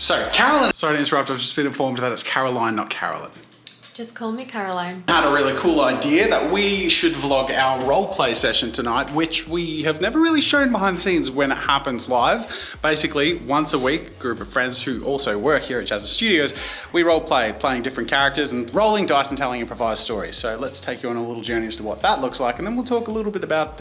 So, Carolyn, sorry to interrupt, I've just been informed that it's Caroline, not Carolyn. Just call me Caroline. I had a really cool idea that we should vlog our roleplay session tonight, which we have never really shown behind the scenes when it happens live. Basically, once a week, a group of friends who also work here at Jazza Studios, we roleplay, playing different characters and rolling dice and telling improvised stories. So let's take you on a little journey as to what that looks like, and then we'll talk a little bit about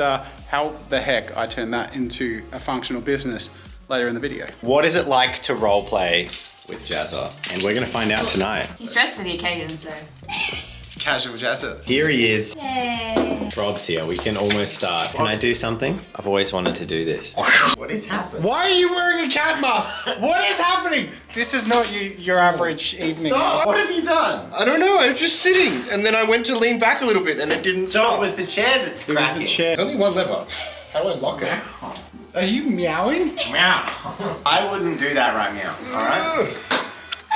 how the heck I turn that into a functional business later in the video. What is it like to roleplay with Jazza? And we're gonna find out tonight. He's dressed for the occasion, so. It's casual Jazza. Here he is. Yay. Rob's here. We can almost start. Can I do something? I've always wanted to do this. What is happening? Why are you wearing a cat mask? What is happening? This is not your average evening. Stop! What have you done? I don't know, I was just sitting and then I went to lean back a little bit and it didn't So stop. it was the chair that's It was cracking. the chair. There's only one lever. How do I lock it? Are you meowing? Meow. I wouldn't do that right now, alright?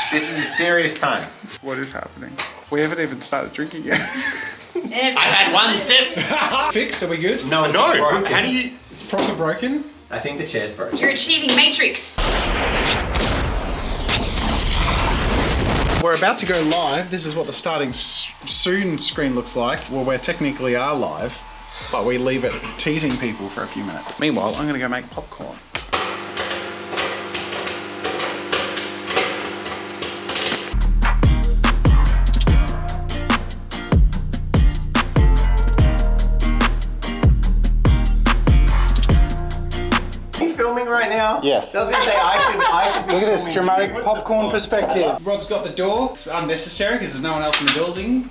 This is a serious time. What is happening? We haven't even started drinking yet. I've had one sip! Fix, are we good? No, No, broken. how do you... It's proper broken. I think the chair's broken. You're achieving Matrix. We're about to go live. This is what the starting soon screen looks like. Well, we technically are live, but we leave it teasing people for a few minutes. Meanwhile, I'm gonna go make popcorn. Are you filming right now? Yes. I was gonna say, I should be Look at this filming dramatic too. popcorn perspective. Rob's got the door. It's unnecessary because there's no one else in the building.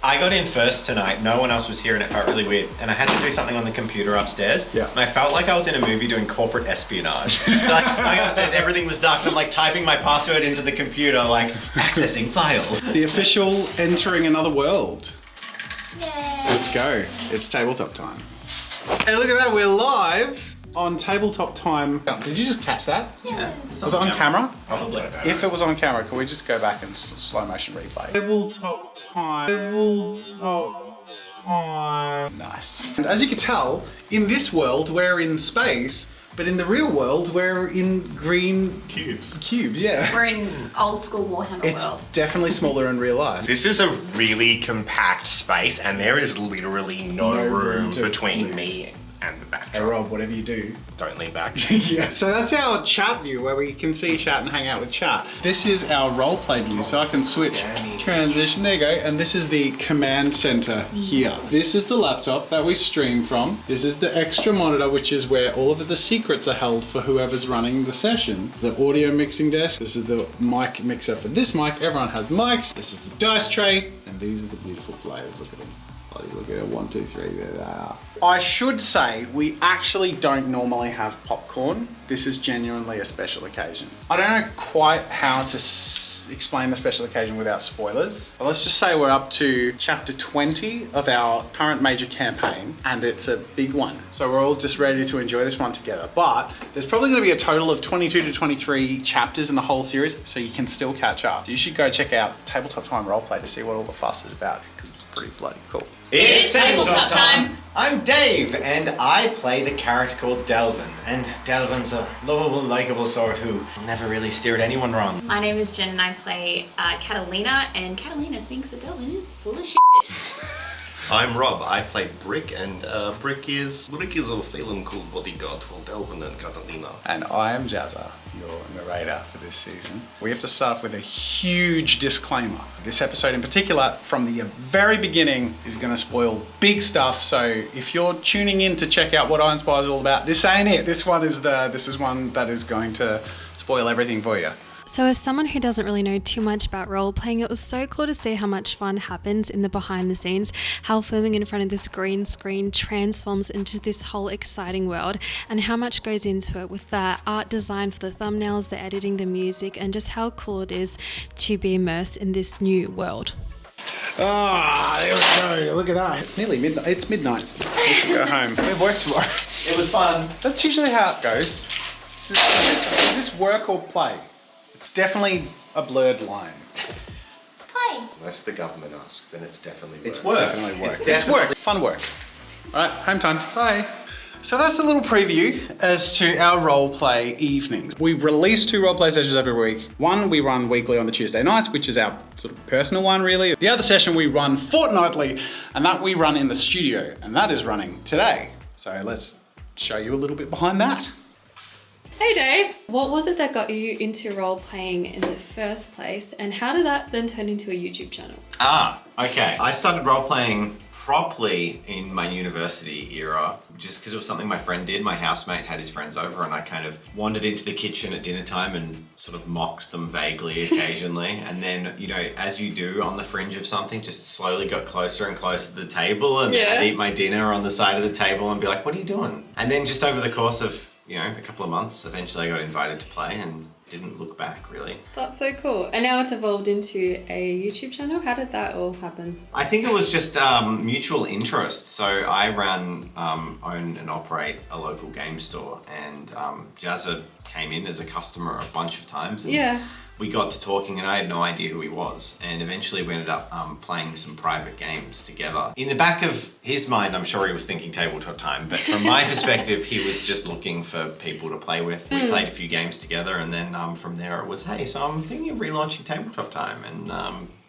I got in first tonight, no one else was here and it felt really weird. And I had to do something on the computer upstairs. Yeah. And I felt like I was in a movie doing corporate espionage. Like snuck upstairs, everything was dark and I'm like typing my password into the computer, like accessing files. The official entering another world. Yay. Let's go. It's tabletop time. Hey, look at that. We're live on tabletop time. Did you just catch that? Yeah. Was it on camera? Probably. If it was on camera, could we just go back and slow motion replay? Tabletop time. Tabletop time. Nice. And as you can tell, in this world, we're in space, but in the real world, we're in green cubes. Cubes, yeah. We're in old school Warhammer It's world. definitely smaller in real life. This is a really compact space and there is literally no room to between move. me and the Hey backdrop. Rob, whatever you do. Don't lean back. Yeah. So that's our chat view where we can see chat and hang out with chat. This is our roleplay view, so I can switch, transition, there you go. And this is the command center here. This is the laptop that we stream from. This is the extra monitor, which is where all of the secrets are held for whoever's running the session. The audio mixing desk. This is the mic mixer for this mic. Everyone has mics. This is the dice tray. And these are the beautiful players. Look at them. Look at it, 1, 2, 3, there they are. I should say we actually don't normally have popcorn. This is genuinely a special occasion. I don't know quite how to explain the special occasion without spoilers, but let's just say we're up to chapter 20 of our current major campaign, and it's a big one. So we're all just ready to enjoy this one together. But there's probably gonna be a total of 22 to 23 chapters in the whole series, so you can still catch up. You should go check out Tabletop Time Roleplay to see what all the fuss is about, because it's pretty bloody cool. It's tabletop time. I'm Dave, and I play the character called Delvin. And Delvin's a lovable, likable sort who never really steered anyone wrong. My name is Jen and I play Catalina, and Catalina thinks that Delvin is full of shit. I'm Rob, I play Brick and Brick is a feeling cool bodyguard for Delvin and Catalina. And I am Jazza, your narrator for this season. We have to start off with a huge disclaimer. This episode in particular, from the very beginning, is going to spoil big stuff. So if you're tuning in to check out what Iron Spire is all about, this ain't it. This is one that is going to spoil everything for you. So as someone who doesn't really know too much about role playing, it was so cool to see how much fun happens in the behind the scenes, how filming in front of this green screen transforms into this whole exciting world, and how much goes into it with the art design for the thumbnails, the editing, the music, and just how cool it is to be immersed in this new world. Ah, there we go. Look at that. It's nearly midnight. It's midnight. We should go home. We have work tomorrow. It was fun. That's usually how it goes. Is this work or play? It's definitely a blurred line. Play. Unless the government asks, then it's definitely work. It's work. Definitely work. It's It's definitely work. Fun work. All right, home time. Bye. So that's a little preview as to our roleplay evenings. We release 2 roleplay sessions every week. One we run weekly on the Tuesday nights, which is our sort of personal one really. The other session we run fortnightly, and that we run in the studio, and that is running today. So let's show you a little bit behind that. Hey Dave, what was it that got you into role playing in the first place, and how did that then turn into a YouTube channel? Okay. I started role playing properly in my university era, just because it was something my friend did. My housemate had his friends over and I kind of wandered into the kitchen at dinner time and sort of mocked them vaguely occasionally. And then, you know, as you do on the fringe of something, just slowly got closer and closer to the table, and I'd eat my dinner on the side of the table and be like, what are you doing? And then just over the course of, you know, a couple of months, eventually I got invited to play and didn't look back really. That's so cool. And now it's evolved into a YouTube channel. How did that all happen? I think it was just mutual interest. So I own and operate a local game store, and Jazza came in as a customer a bunch of times. And we got to talking and I had no idea who he was, and eventually we ended up playing some private games together. In the back of his mind, I'm sure he was thinking tabletop time, but from my perspective, he was just looking for people to play with. We played a few games together, and then from there it was, hey, so I'm thinking of relaunching tabletop time, and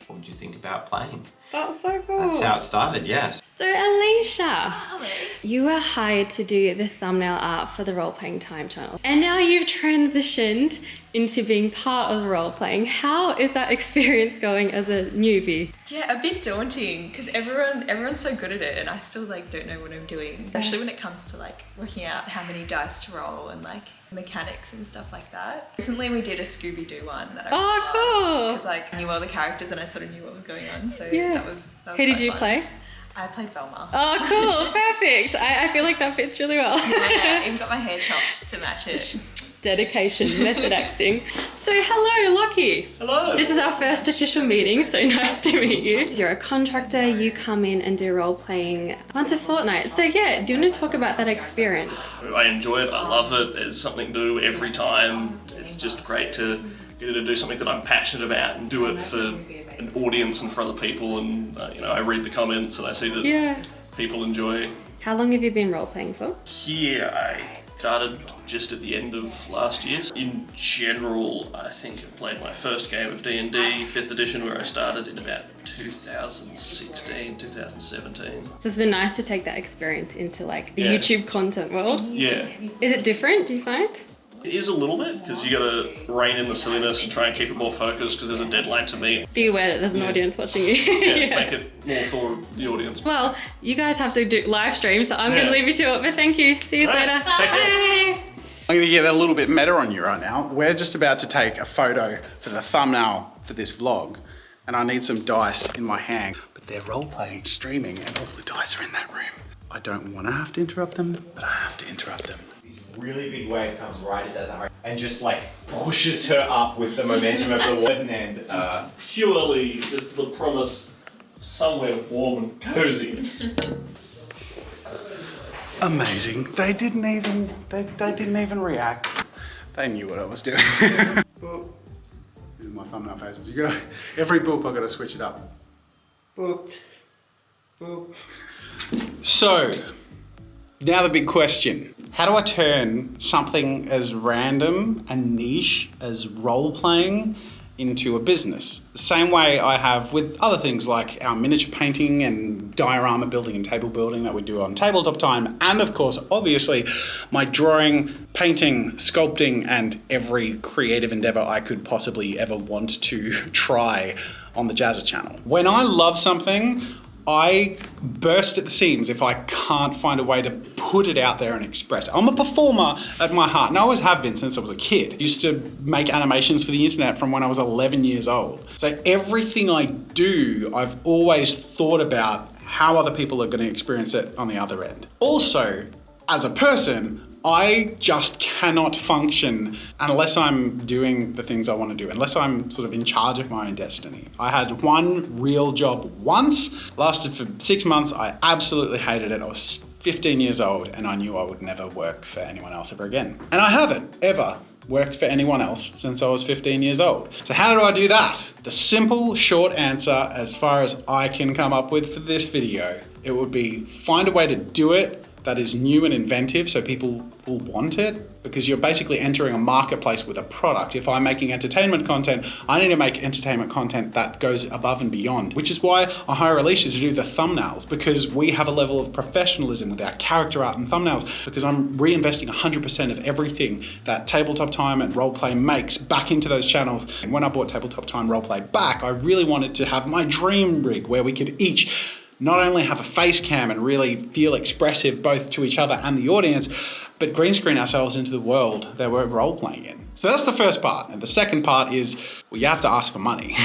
what would you think about playing? That's so cool. That's how it started, yes. So Alicia, Hello. you were hired to do the thumbnail art for the Role Playing Time channel, and now you've transitioned into being part of role playing. How is that experience going as a newbie? Yeah, a bit daunting because everyone's so good at it, and I still like don't know what I'm doing, especially when it comes to like working out how many dice to roll and like mechanics and stuff like that. Recently we did a Scooby-Doo one that I cool. because like I knew all the characters and I sort of knew what was going on, so Yeah. that was Who did quite you fun. play? I played Velma. Oh, cool, perfect. I feel like that fits really well. Yeah, I even got my hair chopped to match it. Dedication, method acting. So hello, Lockie. Hello. This is our first official meeting, so nice to meet you. You're a contractor, you come in and do role playing once a fortnight. So yeah, do you want to talk about that experience? I enjoy it. I love it. There's something new every time. It's just great to get to do something that I'm passionate about and do it for an audience and for other people. And you know, I read the comments and I see that people enjoy. How long have you been role playing for? Here, I started just at the end of last year. In general, I think I played my first game of D&D, 5th edition, where I started in about 2016, 2017. So it's been nice to take that experience into like the Yeah. YouTube content world. Yeah. Is it different, do you find? It is a little bit, because you gotta rein in the silliness and try and keep it more focused, because there's a deadline to meet. Be aware that there's an audience watching you. Yeah, make it more for the audience. Well, you guys have to do live stream, so I'm going to leave you to it, but thank you. See you Right, later. take care. Bye. I'm gonna get a little bit meta on you right now. We're just about to take a photo for the thumbnail for this vlog, and I need some dice in my hand. But they're role-playing, streaming, and all the dice are in that room. I don't wanna have to interrupt them, but I have to interrupt them. This really big wave comes right as Jazza and just like pushes her up with the momentum of the wooden end. Purely just the promise of somewhere warm and cozy. Amazing. They didn't even react. They knew what I was doing. Boop. These are my thumbnail faces. You gotta, every boop I gotta switch it up. Boop. Boop. So, now the big question. How do I turn something as random and niche as role-playing into a business? The same way I have with other things like our miniature painting and diorama building and table building that we do on Tabletop Time, and of course, obviously, my drawing, painting, sculpting, and every creative endeavor I could possibly ever want to try on the Jazza channel. When I love something, I burst at the seams if I can't find a way to put it out there and express it. I'm a performer at my heart, and I always have been since I was a kid. I used to make animations for the internet from when I was 11 years old. So everything I do, I've always thought about how other people are going to experience it on the other end. Also, as a person, I just cannot function unless I'm doing the things I want to do, unless I'm sort of in charge of my own destiny. I had one real job once, lasted for 6 months. I absolutely hated it. I was 15 years old and I knew I would never work for anyone else ever again. And I haven't ever worked for anyone else since I was 15 years old. So how do I do that? The simple, short answer, as far as I can come up with for this video, it would be find a way to do it that is new and inventive so people will want it, because you're basically entering a marketplace with a product. If I'm making entertainment content, I need to make entertainment content that goes above and beyond, which is why I hire Alicia to do the thumbnails, because we have a level of professionalism with our character art and thumbnails, because I'm reinvesting 100% of everything that Tabletop Time and Roleplay makes back into those channels. And when I bought Tabletop Time Roleplay back, I really wanted to have my dream rig where we could each not only have a face cam and really feel expressive both to each other and the audience, but green screen ourselves into the world that we're role-playing in. So that's the first part. And the second part is, well, you have to ask for money.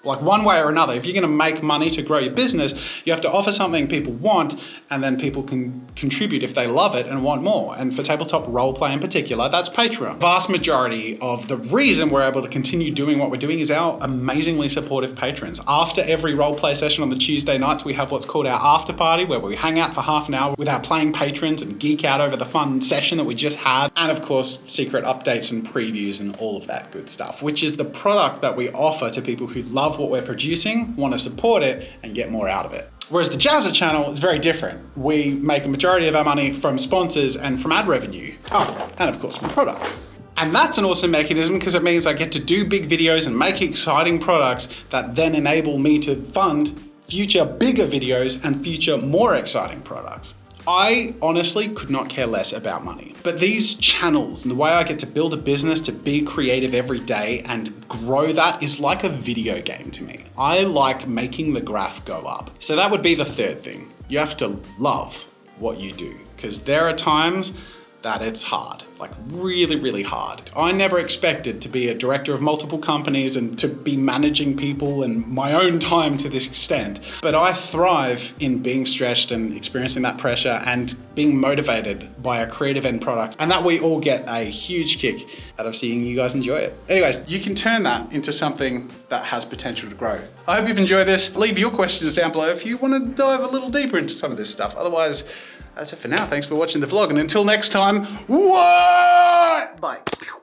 Like one way or another, if you're gonna make money to grow your business, you have to offer something people want, and then people can contribute if they love it and want more. And for Tabletop Roleplay in particular, that's Patreon. Vast majority of the reason we're able to continue doing what we're doing is our amazingly supportive patrons. After every roleplay session on the Tuesday nights, we have what's called our after party, where we hang out for half an hour with our playing patrons and geek out over the fun session that we just had. And of course, secret updates and previews and all of that good stuff, which is the product that we offer to people who love what we're producing, want to support it, and get more out of it. Whereas the Jazza channel is very different. We make a majority of our money from sponsors and from ad revenue. Oh, and of course from products. And that's an awesome mechanism because it means I get to do big videos and make exciting products that then enable me to fund future bigger videos and future more exciting products. I honestly could not care less about money. But these channels and the way I get to build a business, to be creative every day and grow that, is like a video game to me. I like making the graph go up. So that would be the third thing. You have to love what you do, because there are times that it's hard, like really, really hard. I never expected to be a director of multiple companies and to be managing people and my own time to this extent. But I thrive in being stretched and experiencing that pressure and being motivated by a creative end product, and that we all get a huge kick out of seeing you guys enjoy it. Anyways, you can turn that into something that has potential to grow. I hope you've enjoyed this. Leave your questions down below if you want to dive a little deeper into some of this stuff. Otherwise, that's it for now. Thanks for watching the vlog, and until next time, what? Bye.